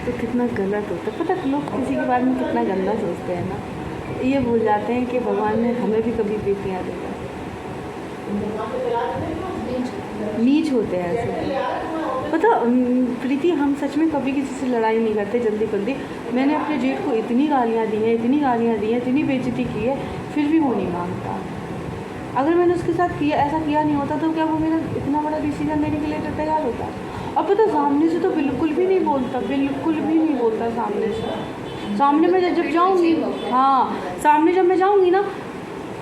तो कितना गलत होता है। पता लोग किसी के बारे में कितना गंदा सोचते हैं ना, ये भूल जाते हैं कि भगवान ने हमें भी कभी प्रीतियाँ देगा। नीच होते हैं ऐसे। पता प्रीति, हम सच में कभी किसी से लड़ाई नहीं करते जल्दी जल्दी। मैंने अपने जेठ को इतनी गालियाँ दी हैं, इतनी गालियाँ दी हैं, इतनी बेइज्जती की है, फिर भी वो नहीं मानता। अगर मैंने उसके साथ किया ऐसा किया नहीं होता तो क्या वो मेरा इतना बड़ा डिसीजन लेने के लिए तैयार होता? और पता सामने से तो बिल्कुल भी नहीं बोलता, बिल्कुल भी नहीं बोलता सामने से। सामने में जब जाऊँगी, हाँ सामने जब मैं जाऊँगी ना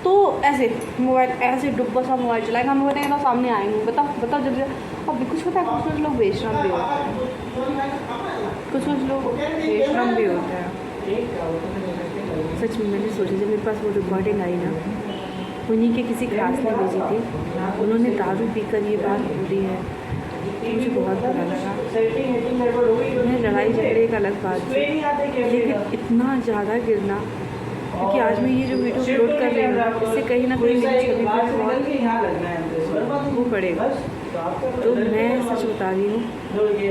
तो ऐसे मोबाइल ऐसे डुब्बा सा मोबाइल चलाएगा, हम बताएंगे ना सामने आएंगे, बताओ जब अब कुछ पता है, कुछ लोग बेशरम भी होते हैं, कुछ लोग बेशरम भी होते हैं। सच में मैंने सोचा जब मेरे पास वो रिकॉर्डिंग आई ना, उन्हीं के किसी क्लास ने भेजी थी, उन्होंने दारू पीकर ये बात बोली है, मुझे बहुत बुरा लगा। मैं लड़ाई झगड़े एक अलग बात थी, लेकिन इतना ज़्यादा गिरना, क्योंकि आज मैं ये जो वीडियो अपलोड कर रही हूँ इससे कहीं ना कहीं मेरी छवि पर वो पड़ेगा। तो मैं सच बता रही हूँ कि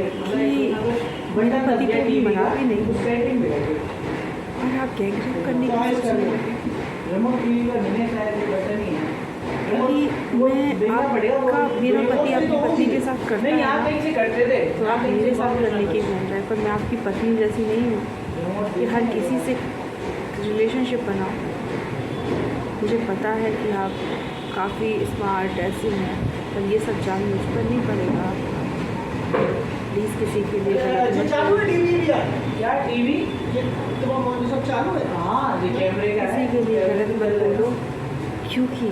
मेरे पति को भी मना भी नहीं, और आप गैंग रेप करने की सोच रहे हैं मैं आपका मेरा पति आपकी पत्नी के साथ करता है तो आप मेरे साथ करने की घूम रहे हैं, पर मैं आपकी पत्नी जैसी नहीं हूँ कि हर किसी से रिलेशनशिप बनाओ। मुझे पता है कि आप काफ़ी स्मार्ट ऐसे हैं, पर ये सब जान मुझ पर नहीं पड़ेगा। प्लीज़ किसी के लिए गलत मत चालू है टीवी भी क्या टीवी तुम्हारा सब चालू है। हाँ ये कैमरे का किसी के लिए गलत मत बोलो, क्योंकि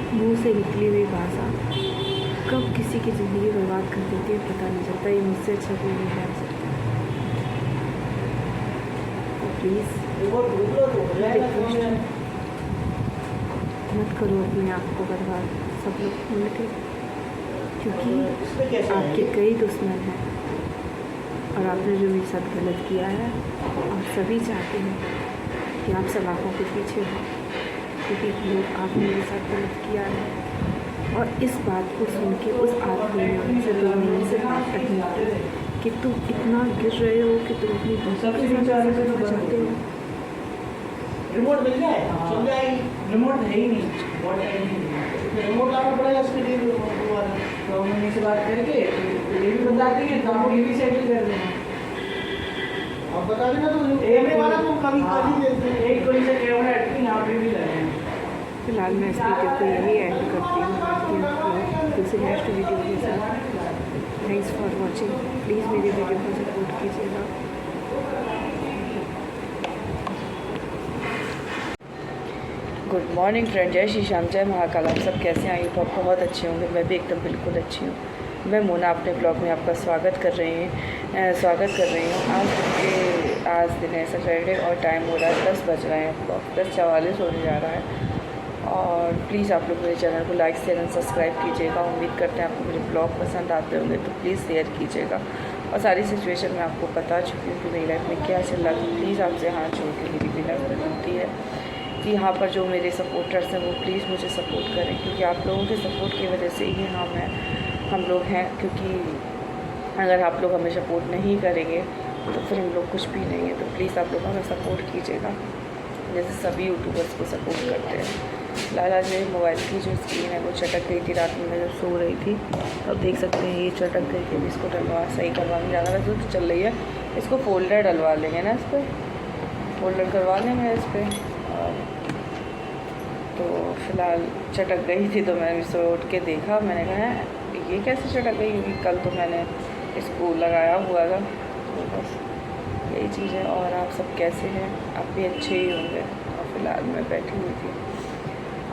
मुंह से निकली हुई भाषा कब किसी की ज़िंदगी बर्बाद कर देती है पता नहीं चलता। ये मुझसे अच्छा कोई नहीं कर सकता। प्लीज़ मत करो अपने आप को बर्बाद, सब लोग मिलकर, क्योंकि आपके कई दुश्मन हैं और आपने जो मेरे साथ गलत किया है, आप सभी चाहते हैं कि आप सब आँखों के पीछे हो, क्योंकि लोग आपने मेरे साथ गलत किया है। और इस बात को सुन के उस आदमी ने उनसे 2 महीने से बात करनी की कि तुम इतना गिर रहे हो कि तुम अपनी बच्चों के साथ चाहते हो। रिमोट मिल जाए चल जाएगी, रिमोट है ही नहीं, रिमोट लाना पड़ेगा उसके लिए। तो मम्मी से बात करके ये भी बता देंगे तो हम ये भी सेटल कर देंगे। अब बता देना तो कैमरे वाला तुम कभी कर ही देते हैं, एक कोई से कैमरा एडिटिंग यहाँ पे भी लगाएंगे। फिलहाल मैं इस वीडियो को यही एंड करती हूँ, दूसरी नेक्स्ट वीडियो के साथ। Thanks for watching. प्लीज़ मेरी वीडियो को सपोर्ट कीजिएगा। गुड मॉर्निंग फ्रेंड, जय श्री श्याम, जय महाकाल। आप सब कैसे हैं? आई होप बहुत अच्छे होंगे। मैं भी एकदम बिल्कुल अच्छी हूँ। मैं मोना अपने ब्लॉग में आपका स्वागत कर रही हूँ। आज दिन है सैटरडे और टाइम हो रहा है 10 बज रहे हैं, ब्लॉग 10:44 होने जा रहा है। और प्लीज़ आप लोग मेरे चैनल को लाइक शेयर एंड सब्सक्राइब कीजिएगा। उम्मीद करते हैं आपको मेरे ब्लॉग पसंद आते होंगे, तो प्लीज़ शेयर कीजिएगा। और सारी सिचुएशन मैं आपको बता चुकी हूँ कि मेरी लाइफ में क्या चल रहा है। तो प्लीज़ आपसे हाथ जोड़ के मेरी विनती होती है कि यहाँ पर जो मेरे सपोर्टर्स हैं वो प्लीज़ मुझे सपोर्ट करें, क्योंकि आप लोगों के सपोर्ट की वजह से ही हम लोग हैं। क्योंकि अगर आप लोग हमें सपोर्ट नहीं करेंगे तो फिर हम लोग कुछ भी नहीं है। तो प्लीज़ आप लोग हमें सपोर्ट कीजिएगा, जैसे सभी यूट्यूबर्स को सपोर्ट करते हैं। लाला जी मोबाइल की जो स्क्रीन है वो चटक गई थी रात में मैं जब सो रही थी। अब देख सकते हैं ये चटक गई थी। इसको सही करवाने जाना वैसे तो चल रही है, इसको फोल्डर डलवा लेंगे ना, इस पर फोल्डर करवा लेंगे इस पर। तो फिलहाल चटक गई थी तो मैंने इसको उठ के देखा, मैंने कहा ये कैसे चटक गई, क्योंकि कल तो मैंने इसको लगाया हुआ था। तो बस यही चीज़ है। और आप सब कैसे हैं? आप भी अच्छे ही होंगे। और फिलहाल मैं बैठी हुई थी।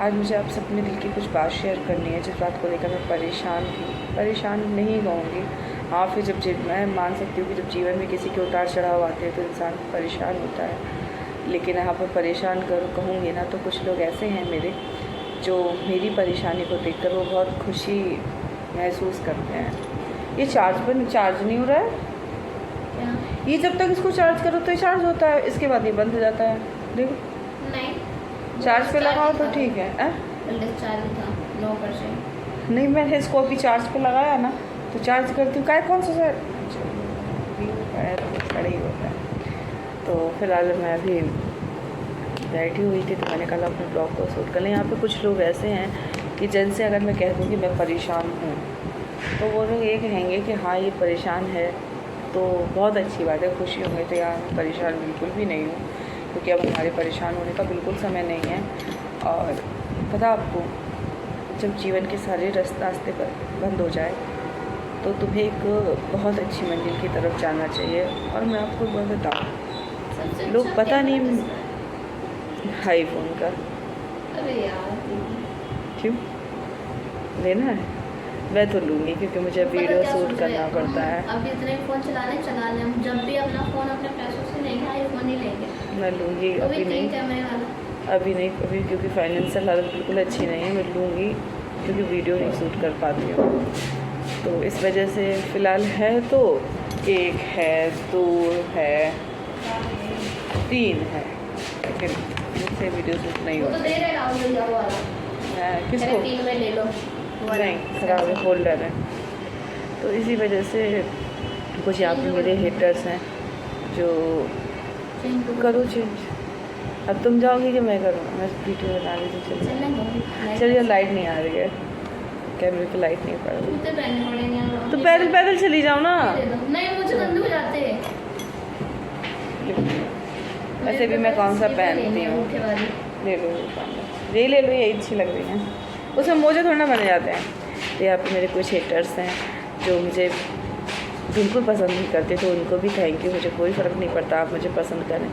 आज मुझे आप सब अपने दिल की कुछ बात शेयर करनी है, जिस बात को लेकर मैं परेशान थी। परेशान नहीं कहूँगी, हाँ फिर जब मैं मान सकती हूँ कि जब जीवन में किसी के उतार चढ़ाव आते हैं तो इंसान परेशान होता है। लेकिन यहाँ पर परेशान कहूँगी ना तो कुछ लोग ऐसे हैं मेरे जो मेरी परेशानी को देखकर वो बहुत खुशी महसूस करते हैं। ये चार्ज नहीं हो रहा है, ये जब तक इसको चार्ज करो तो ये चार्ज होता है, इसके बाद ये बंद हो जाता है। देखो नहीं चार्ज पे लगाओ तो ठीक है। चालू था 9%। नहीं मैंने इसको अभी चार्ज पे लगाया ना, तो चार्ज करती हूँ। कौन सा होता है तो कुछ बड़ा ही होता है। तो फिलहाल मैं अभी बैठी हुई थी तो मैंने कहा अपने ब्लॉग को शूट कर लें। यहाँ पे कुछ लोग ऐसे हैं कि जिनसे अगर मैं कह दूँ कि मैं परेशान हूँ तो वो लोग ये कहेंगे कि हाँ ये परेशान है तो बहुत अच्छी बात है, खुशी होंगे। तो यार मैं परेशान बिल्कुल भी नहीं हूँ, क्योंकि अब हमारे परेशान होने का बिल्कुल समय नहीं है। और पता आपको, जब जीवन के सारे रास्ते पर बंद हो जाए तो तुम्हें एक बहुत अच्छी मंजिल की तरफ जाना चाहिए। और मैं आपको बहुत बताऊँ, सबसे लोग अच्छा पता क्या नहीं business है? आईफोन का अरे यार दीदी, क्यों लेना है? मैं तो लूँगी क्योंकि मुझे पता वीडियो क्या शूट सोच रहे करना हैं? पड़ता है। अभी इतने फ़ोन चला लें हम जब भी अपना फ़ोन अपने पैसों से लेंगे आईफोन ही लेंगे, मैं लूँगी, वो भी अभी 3 नहीं, कैमरे वाला। अभी नहीं, अभी क्योंकि फाइनेंशियल हालत बिल्कुल अच्छी नहीं है। मैं लूँगी क्योंकि वीडियो नहीं शूट कर पाती हूँ, तो इस वजह से फ़िलहाल है तो 1 है, 2 है, 3 है, लेकिन मुझसे वीडियो शूट नहीं वो तो होता। दे रहे राहुल भैया वो वाला, मैं कह रहे किसको 3 में ले लो वो वाला। नहीं, खराब है, होल्डर है। तो इसी वजह से कुछ यहाँ पे मेरे हेटर्स हैं जो करो चेंज। अब तुम जाओगी कि मैं करूँ? मैं वीडियो बना रही थी। चलिए चलिए, लाइट नहीं आ रही है, कैमरे पे लाइट नहीं पड़ रही, जूते पहनने पड़ेंगे तो पैदल पैदल चली जाओ ना। नहीं मुझे गंदे हो जाते हैं। वैसे भी मैं कौन सा पहनती हूँ, ऊँटे वाली। ले लो यही ले लो, यही अच्छी लग रही है। उसमें मोजे थोड़ा ना बने जाते हैं। तो यहाँ पे मेरे कुछ हेटर्स हैं जो मुझे बिल्कुल पसंद नहीं करते, तो उनको भी थैंक यू। मुझे कोई फ़र्क नहीं पड़ता, आप मुझे पसंद करें।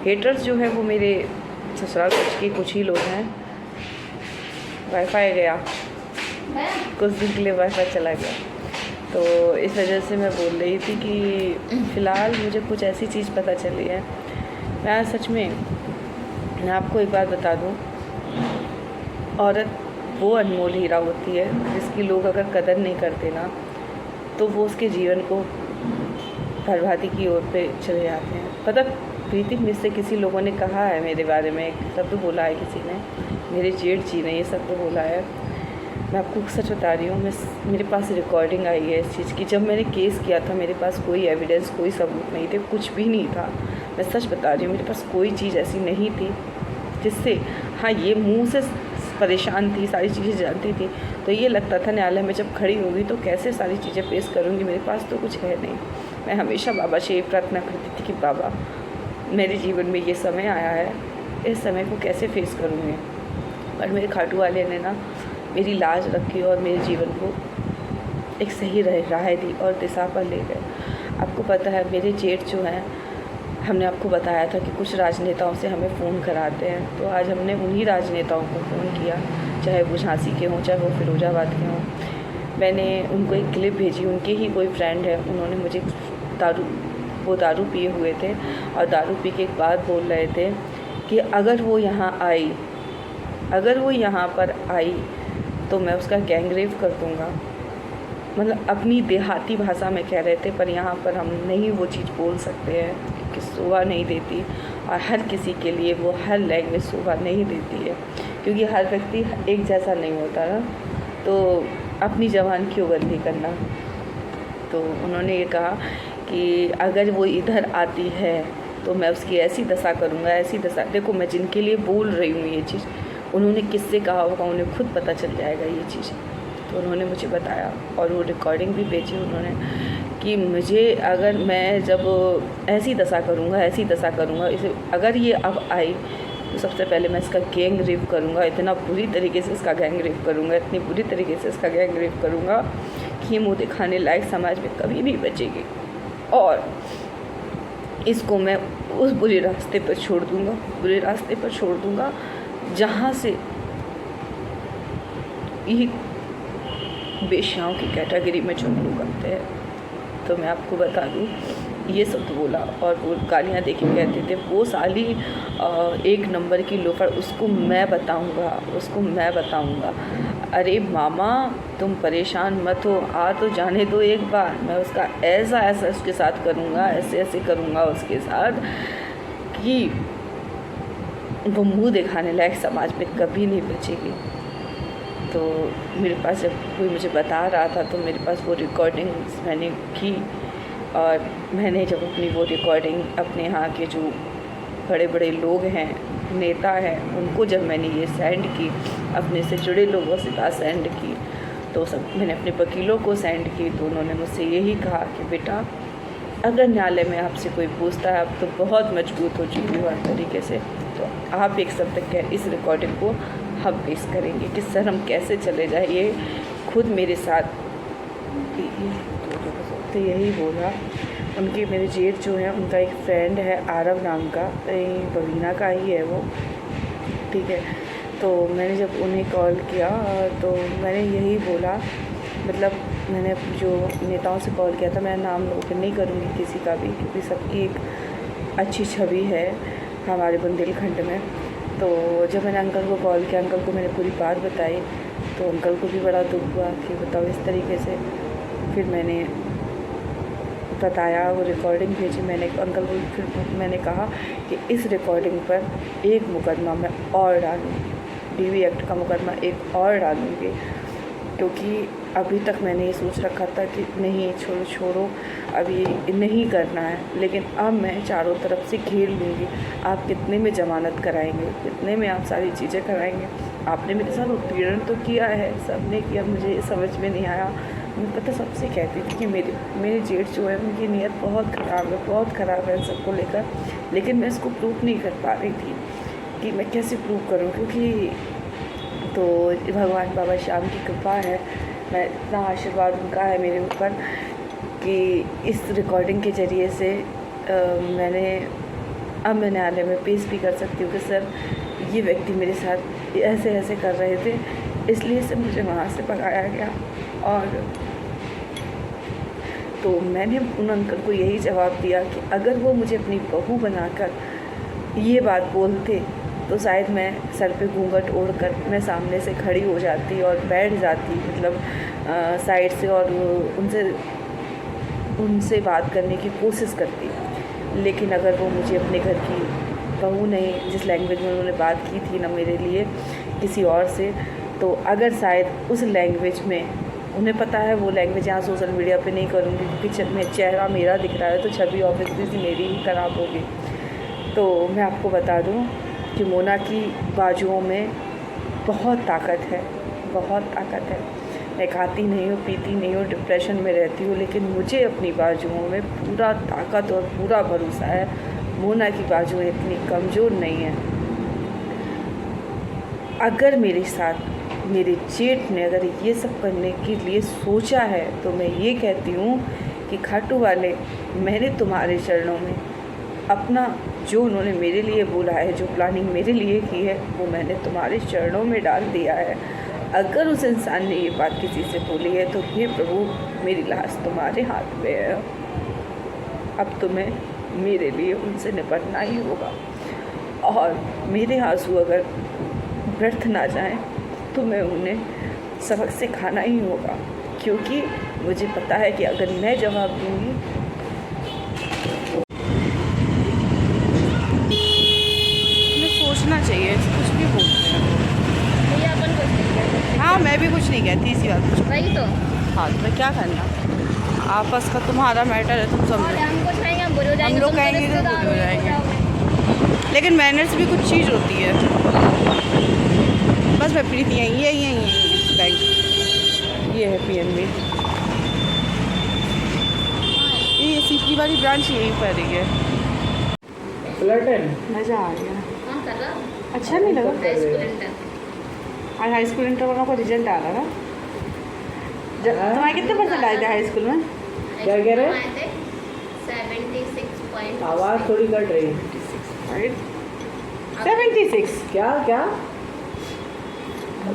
हेटर्स जो है वो मेरे ससुराल पक्ष के कुछ ही लोग हैं। वाईफाई गया, कुछ दिन के लिए वाईफाई चला गया, तो इस वजह से मैं बोल रही थी कि फ़िलहाल मुझे कुछ ऐसी चीज़ पता चली है। मैं सच में, मैं आपको एक बात बता दूं, औरत वो अनमोल हीरा होती है जिसकी लोग अगर कदर नहीं करते ना तो वो उसके जीवन को बर्बादी की ओर पे चले जाते हैं। पता प्रीति, मुझसे किसी लोगों ने कहा है मेरे बारे में, एक शब्द बोला है किसी ने, मेरे जेठ जी ने ये शब्द बोला है। मैं आपको सच बता रही हूँ, मेरे पास रिकॉर्डिंग आई है इस चीज़ की। जब मैंने केस किया था मेरे पास कोई एविडेंस, कोई सबूत नहीं थे, कुछ भी नहीं था। मैं सच बता रही हूँ, मेरे पास कोई चीज़ ऐसी नहीं थी जिससे, हाँ ये मुंह से परेशान थी, सारी चीज़ें जानती थी, तो ये लगता था न्यायालय में जब खड़ी होगी तो कैसे सारी चीज़ें पेश करूँगी। मेरे पास तो कुछ है नहीं। मैं हमेशा बाबा से ये प्रार्थना करती थी कि बाबा मेरे जीवन में ये समय आया है, इस समय को कैसे फेस करूँगी। और मेरे खाटू वाले ने ना मेरी लाज रखी और मेरे जीवन को एक सही राह दी और दिशा पर ले गए। आपको पता है मेरे जेठ जो हैं, हमने आपको बताया था कि कुछ राजनेताओं से हमें फ़ोन कराते हैं, तो आज हमने उन्हीं राजनेताओं को फ़ोन किया, चाहे वो झांसी के हों, चाहे वो फिरोजाबाद के हों। मैंने उनको एक क्लिप भेजी, उनके ही कोई फ्रेंड है, उन्होंने मुझे दारू पिए हुए थे और दारू पी के एक बात बोल रहे थे कि अगर वो यहाँ पर आई तो मैं उसका गैंग रेप कर दूँगा। मतलब अपनी देहाती भाषा में कह रहे थे, पर यहाँ पर हम नहीं वो चीज़ बोल सकते हैं क्योंकि शोभा नहीं देती, और हर किसी के लिए वो हर लैंग्वेज शोभा नहीं देती है, क्योंकि हर व्यक्ति एक जैसा नहीं होता ना, तो अपनी ज़बान क्यों गंदी करना। तो उन्होंने ये कहा कि अगर वो इधर आती है तो मैं उसकी ऐसी दशा करूँगा, ऐसी दशा। देखो मैं जिनके लिए बोल रही हूँ ये चीज़, उन्होंने किससे कहा होगा, उन्हें खुद पता चल जाएगा ये चीज़। तो उन्होंने मुझे बताया और वो रिकॉर्डिंग भी भेजी उन्होंने कि मुझे अगर मैं जब ऐसी दशा करूँगा, इसे अगर ये अब आई तो सबसे पहले मैं इसका गैंग रेप करूँगा, इतना बुरी तरीके से इसका गैंग रेप करूँगा, इतनी बुरी तरीके से इसका गैंग रेप करूँगा कि ये मुँह दिखाने लायक समाज में कभी नहीं बचेगी, और इसको मैं उस बुरे रास्ते पर छोड़ दूँगा जहाँ से ये बेश्याओं की कैटेगरी में जो लोग आते हैं। तो मैं आपको बता दूँ, ये सब बोला और वो गालियाँ देके कहते थे वो साली 1 नंबर की लोफर, उसको मैं बताऊँगा। अरे मामा तुम परेशान मत हो, आ तो जाने दो एक बार, मैं उसका ऐसा उसके साथ करूँगा, ऐसे करूँगा उसके साथ कि वो मुंह दिखाने लायक समाज में कभी नहीं बचेगी। तो मेरे पास जब कोई मुझे बता रहा था तो मेरे पास वो रिकॉर्डिंग्स मैंने की, और मैंने जब अपनी वो रिकॉर्डिंग अपने यहाँ के जो बड़े बड़े लोग हैं, नेता हैं, उनको जब मैंने ये सेंड की, अपने से जुड़े लोगों से बात सेंड की, तो सब मैंने अपने वकीलों को सेंड की, तो उन्होंने मुझसे यही कहा कि बेटा अगर न्यायालय में आपसे कोई पूछता है, आप तो बहुत मजबूत हो चुकी हो हर तरीके से, तो आप एक शब्द कह इस रिकॉर्डिंग को हम पेश करेंगे कि सर हम कैसे चले जाए। ये खुद मेरे साथ तो यही बोला। उनकी मेरे जेठ जो है, उनका एक फ्रेंड है आरव नाम का, बवीना का ही है वो, ठीक है। तो मैंने जब उन्हें कॉल किया तो मैंने यही बोला, मतलब मैंने जो नेताओं से कॉल किया था, मैं नाम ओपन नहीं करूँगी किसी का भी, क्योंकि सबकी एक अच्छी छवि है हमारे बुंदेलखंड में। तो जब मैंने अंकल को कॉल किया, अंकल को मैंने पूरी बात बताई, तो अंकल को भी बड़ा दुख हुआ कि बताओ इस तरीके से। फिर मैंने बताया, वो रिकॉर्डिंग भेजी मैंने अंकल को। फिर मैंने कहा कि इस रिकॉर्डिंग पर एक मुकदमा मैं और डालूँगी, DV एक्ट का मुकदमा एक और डालूँगी, क्योंकि अभी तक मैंने ये सोच रखा था कि नहीं छोड़ो अभी नहीं करना है, लेकिन अब मैं चारों तरफ से घेर लूँगी। आप कितने में ज़मानत कराएंगे, कितने में आप सारी चीज़ें कराएंगे। आपने मेरे साथ उत्पीड़न तो किया है, सबने किया, मुझे ये समझ में नहीं आया। मैं पता सबसे कहती थी कि मेरे जेठ जो है उनकी नीयत बहुत ख़राब है सबको लेकर, लेकिन मैं इसको प्रूव नहीं कर पा रही थी कि मैं कैसे प्रूव करूं, क्योंकि तो भगवान बाबा श्याम की कृपा है, मैं इतना आशीर्वाद उनका है मेरे ऊपर कि इस रिकॉर्डिंग के ज़रिए से मैं न्यायालय में पेश भी कर सकती हूँ कि सर ये व्यक्ति मेरे साथ ऐसे कर रहे थे, इसलिए से मुझे वहाँ से भगाया गया। और तो मैंने उन अंकल को यही जवाब दिया कि अगर वो मुझे अपनी बहू बनाकर ये बात बोलते तो शायद मैं सर पे घूंघट ओढ़कर मैं सामने से खड़ी हो जाती और बैठ जाती, मतलब साइड से, और उनसे बात करने की कोशिश करती। लेकिन अगर वो मुझे अपने घर की बहू नहीं, जिस लैंग्वेज में उन्होंने बात की थी ना मेरे लिए किसी और से, तो अगर शायद उस लैंग्वेज में, उन्हें पता है वो लैंग्वेज यहाँ सोशल मीडिया पे नहीं करूँगी क्योंकि चेहरा मेरा दिख रहा है, तो छवि ऑब्वियसली मेरी ही खराब होगी। तो मैं आपको बता दूँ कि मोना की बाजुओं में बहुत ताकत है, बहुत ताकत है। मैं खाती नहीं हूँ, पीती नहीं हूँ, डिप्रेशन में रहती हूँ, लेकिन मुझे अपनी बाजुओं में पूरा ताकत और पूरा भरोसा है। मोना की बाजुएं इतनी कमज़ोर नहीं हैं। अगर मेरे साथ मेरे जेठ ने अगर ये सब करने के लिए सोचा है, तो मैं ये कहती हूँ कि खाटू वाले, मैंने तुम्हारे चरणों में अपना जो उन्होंने मेरे लिए बोला है, जो प्लानिंग मेरे लिए की है, वो मैंने तुम्हारे चरणों में डाल दिया है। अगर उस इंसान ने ये बात किसी से बोली है तो हे प्रभु, मेरी लाश तुम्हारे हाथ में है। अब तुम्हें मेरे लिए उनसे निपटना ही होगा, और मेरे आंसू अगर व्यर्थ ना जाएं तो मैं उन्हें सबक सिखाना ही होगा, क्योंकि मुझे पता है कि अगर मैं जवाब दूंगी तो सोचना चाहिए, कुछ भी बोलते हैं। भैया अपन कुछ नहीं कह सकते। हाँ, मैं भी कुछ नहीं कहती इसी बात पर। वही तो। हाँ, तो मैं क्या करना, आपस का तुम्हारा मैटर है, तुम और समझो। हम कुछ कहेंगे हम बुरे हो जाएंगे, हम लोग तुम तो कहेंगे तो रिश्तेदार बुरे हो हो जाएंगे। जाओगे। लेकिन मैनर्स भी कुछ चीज़ होती है। बस मैं प्रीति यही बैंक, ये है PNB, ये सीपी वाली ब्रांच यहीं पर ही है। मज़ा आ गया। कौन कर रहा? अच्छा नहीं लगा? High school inter. आज हाई स्कूल इंटर वालों का रिजल्ट आ रहा था। तुम्हारे कितने परसेंट आए थे हाई स्कूल में? क्या कह रहे हैं? आए थे 76 आवाज़ थोड़ी कट रही। 76। क्या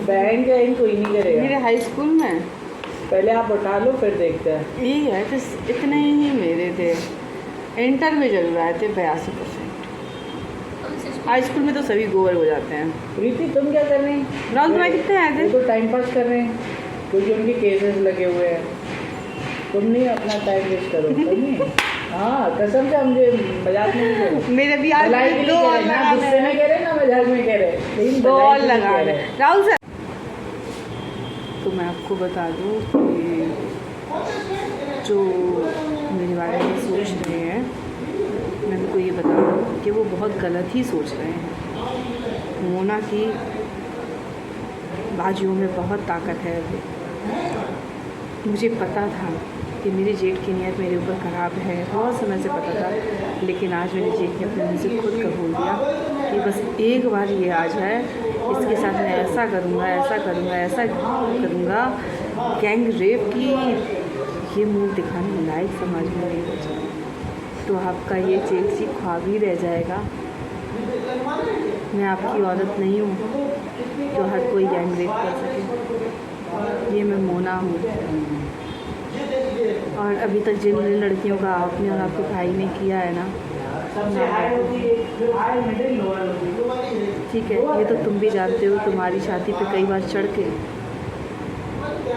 बैंक कोई नहीं मेरे करेगा। हाई स्कूल में पहले आप उठा लो, फिर देखते हैं। यही है, तो इतने ही मेरे थे। इंटर में जरूर आए थे 82%। हाई स्कूल में तो सभी गोबर हो जाते हैं। प्रीति तुम क्या कर रही हैं? राहुल तुम्हारे कितने आए थे? वो तो टाइम पास कर रहे हैं, क्योंकि उनके केसेस लगे हुए हैं। तुम नहीं अपना टाइम वेस्ट करो, नहीं। हाँ, कसम से मुझे मजाक नहीं कर रहे। मेरे भी आज भलाई के लिए दो कह और रहे, ना लगा गुस्से में कह रहे ना मजाक में कह रहे, लेकिन दो भलाई और के लिए लगा कह रहे। रहे। राहुल सर, तो मैं आपको बता दूं कि जो मेरे बारे में सोच रहे हैं, मैं उनको ये बता दूँ कि वो बहुत गलत ही सोच रहे हैं। मोना की बाजुओं में बहुत ताकत है अभी। मुझे पता था कि मेरे जेठ की नीयत मेरे ऊपर ख़राब है, बहुत समय से पता था, लेकिन आज मेरे जेठ ने अपने मुँह से खुद कबूल दिया कि बस एक बार ये आ जाए, इसके साथ मैं ऐसा करूँगा, ऐसा करूँगा, ऐसा करूँगा, गैंग रेप की ये मुँह दिखाने लायक समाज में नहीं बचा, तो आपका ये चेल्सी ख्वाब ही रह जाएगा। मैं आपकी औरत नहीं हूँ जो हर कोई गैंग रेप कर सके। ये मैं मोना हूँ, और अभी तक जिन लड़कियों का आपने और आपके भाई ने किया है ना, ठीक है, ये तो तुम भी जानते हो। तुम्हारी छाती पे कई बार चढ़ के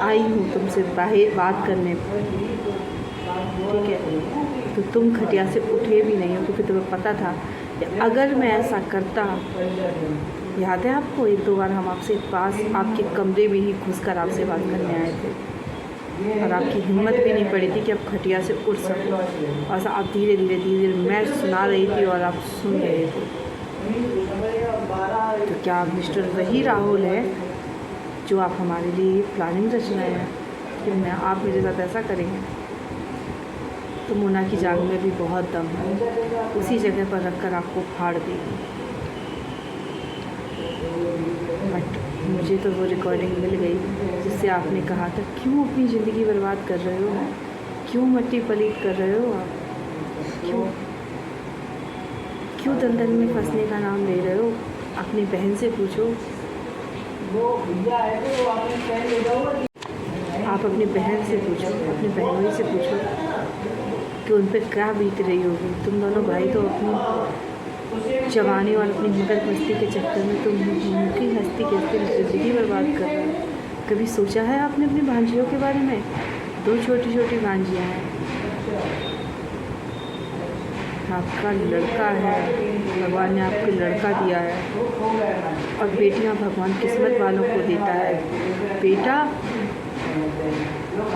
आई हूँ तुमसे बात करने, ठीक है, तो तुम खटिया से उठे भी नहीं हो, क्योंकि तुम्हें पता था कि अगर मैं ऐसा करता, याद है आपको, 1-2 बार हम आपसे पास आपके कमरे में ही घुसकर आपसे बात करने आए थे, और आपकी हिम्मत भी नहीं पड़ी थी कि आप खटिया से उठ सको, और आप धीरे धीरे मैं सुना रही थी और आप सुन रहे थे। तो क्या आप मिस्टर वही राहुल है जो आप हमारे लिए प्लानिंग रच रहे हैं कि आप मेरे साथ ऐसा करेंगे? तो मोना की जान में भी बहुत दम है, उसी जगह पर रखकर आपको फाड़ देगी। बट मुझे तो वो रिकॉर्डिंग मिल गई जिससे आपने कहा था, क्यों अपनी ज़िंदगी बर्बाद कर रहे हो, क्यों मट्टी पलीत कर रहे हो आप, क्यों दलदल में फंसने का नाम ले रहे हो? अपनी बहन से पूछो, आप अपनी बहन से पूछो, अपनी बहनों से पूछो कि उन पर क्या बीत रही होगी। तुम दोनों भाई तो अपनी जवानी और अपनी मदर मस्ती के चक्कर में तुम उनकी हस्ती के ज़िंदगी बर्बाद कर रहे हो। कभी सोचा है आपने अपनी भांजियों के बारे में? 2 छोटी छोटी भांजियाँ हैं, आपका लड़का है, भगवान ने आपको लड़का दिया है, और बेटियां भगवान किस्मत वालों को देता है, बेटा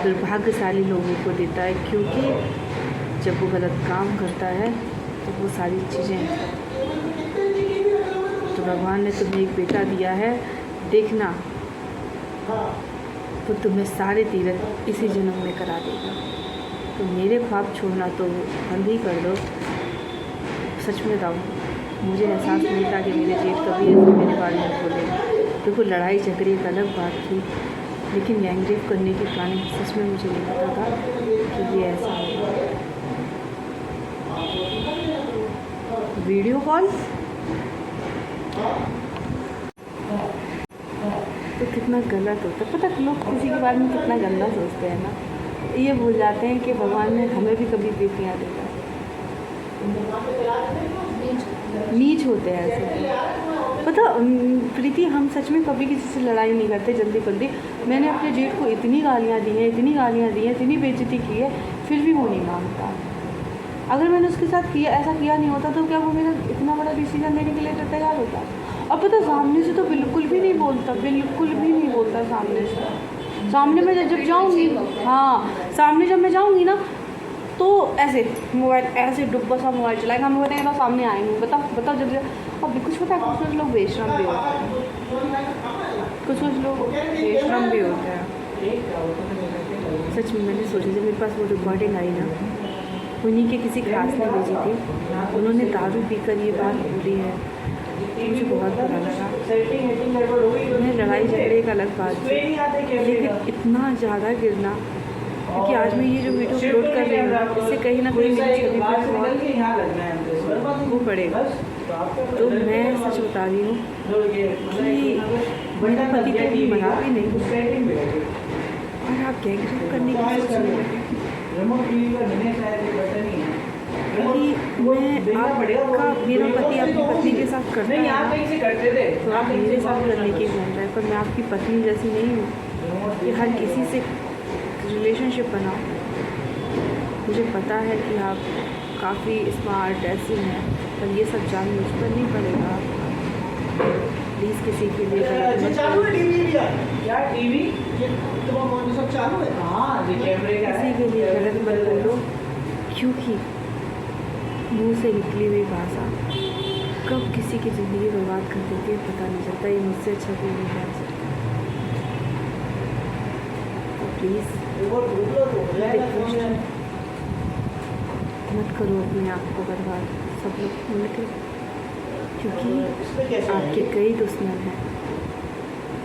दुर्भाग्यशाली लोगों को देता है, क्योंकि जब वो गलत काम करता है तो वो सारी चीज़ें, तो भगवान ने तुम्हें एक बेटा दिया है, देखना तो तुम्हें सारे तीरथ इसी जन्म में करा देगा। तो मेरे ख्वाब छोड़ना तो बंद ही कर दो। सच में बताऊँ, मुझे एहसास नहीं था कि मेरे जेठ कभी ऐसे मेरे बारे में बोले। देखो, लड़ाई झगड़े एक अलग बात थी, लेकिन गैंग रेप करने की प्लानिंग सच में मुझे नहीं पता था कि ये ऐसा होगा। वीडियो कॉल तो कितना गलत होता है, पता लोग किसी के बारे में कितना गंदा सोचते हैं ना, ये भूल जाते हैं कि भगवान ने हमें भी कभी बेटियाँ देता है। नीच होते हैं ऐसे। पता प्रीति, हम सच में कभी किसी से लड़ाई नहीं करते जल्दी। मैंने अपने जेठ को इतनी गालियाँ दी हैं, इतनी बेइज्जती की है, फिर भी वो नहीं मानता। अगर मैंने उसके साथ ऐसा किया नहीं होता तो क्या वो मेरा इतना बड़ा डिसीजन लेने के लिए तैयार होता? और पता, सामने से तो बिल्कुल भी नहीं बोलता सामने में जब जाऊँगी, हाँ, सामने जब मैं जाऊँगी ना, तो ऐसे मोबाइल ऐसे डुब्बा सा मोबाइल चलाएगा, हम बताएंगे तो सामने आएंगे, बताओ जल्दी। और कुछ पता है, कुछ लोग बेशरम भी होते हैं, सच में। मैंने सोचा जब मेरे पास वो रिकॉर्डिंग आई ना, उन्हीं के किसी खास ने भेजी थी, उन्होंने दारू पीकर ये बात बोली है, मुझे बहुत बुरा लगा। मैं लड़ाई झगड़े एक अलग बात थी, लेकिन इतना ज़्यादा गिरना, क्योंकि आज मैं ये जो वीडियो अपलोड कर रही हूँ, इससे कहीं ना कहीं मेरी छवि पर वो पड़ेगा। तो मैं सच बता रही हूँ कि मेरा पति कभी मरा भी नहीं, और आप गैंग रेप करने की सोच रहे हैं। मेरा पति आपकी पत्नी के साथ करता है, तो आप मेरे साथ करने की बोल रहे हैं, पर मैं आपकी पत्नी जैसी नहीं हूँ कि हर किसी से रिलेशनशिप बनाओ। मुझे पता है कि आप काफ़ी स्मार्ट ऐसी हैं, पर ये सब जान मुझ पर नहीं पड़ेगा। प्लीज़ किसी के लिए गलत मत चालू है टीवी भी क्या टीवी सब चालू है। हाँ, ये कैमरे का किसी के लिए गलत मत बोलो, क्योंकि मुंह से निकली हुई भाषा कब किसी की ज़िंदगी बर्बाद कर देती है पता नहीं चलता। ये मुझसे अच्छा कोई नहीं जान सकता। तो प्लीज़ मत करो अपने आप को बर्बाद सब लोग मिलकर, क्योंकि आपके कई दुश्मन हैं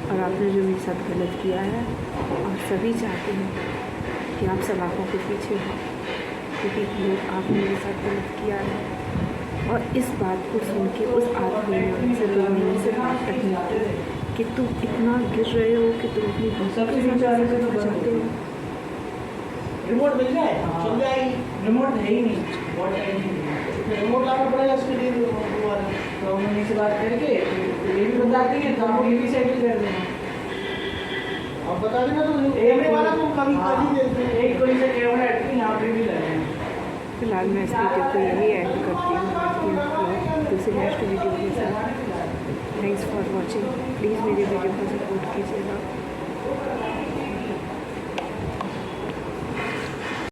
और आपने जो मेरे साथ गलत किया है और सभी चाहते हैं कि आप सब आँखों के पीछे हो, क्योंकि लोग आपने मेरे साथ गलत किया है। और इस बात को सुन के उस आदमी ने से 2 महीने से बात तक नहीं की कि तुम इतना गिर रहे हो कि तुम अपनी सबसे विचार से तो चाहते हो। रिमोट मिल जाए चल जाएगी। रिमोट है ही नहीं, बहुत टाइम नहीं, रिमोट लाना पड़ेगा उसके लिए दोबारा। तो मम्मी से बात करके ये भी बता देंगे तो हम ये भी सेटल कर देना। अब बता देना तो कैमरे वाला तो कभी कर ही देते हैं। एक कोई से कैमरा ऐड यहाँ पे भी लगाएंगे। फिलहाल मैं इस वीडियो को यही एंड करती हूँ दूसरी नेक्स्ट वीडियो के साथ। Thanks for watching. प्लीज़ मेरे वीडियो को सपोर्ट कीजिएगा।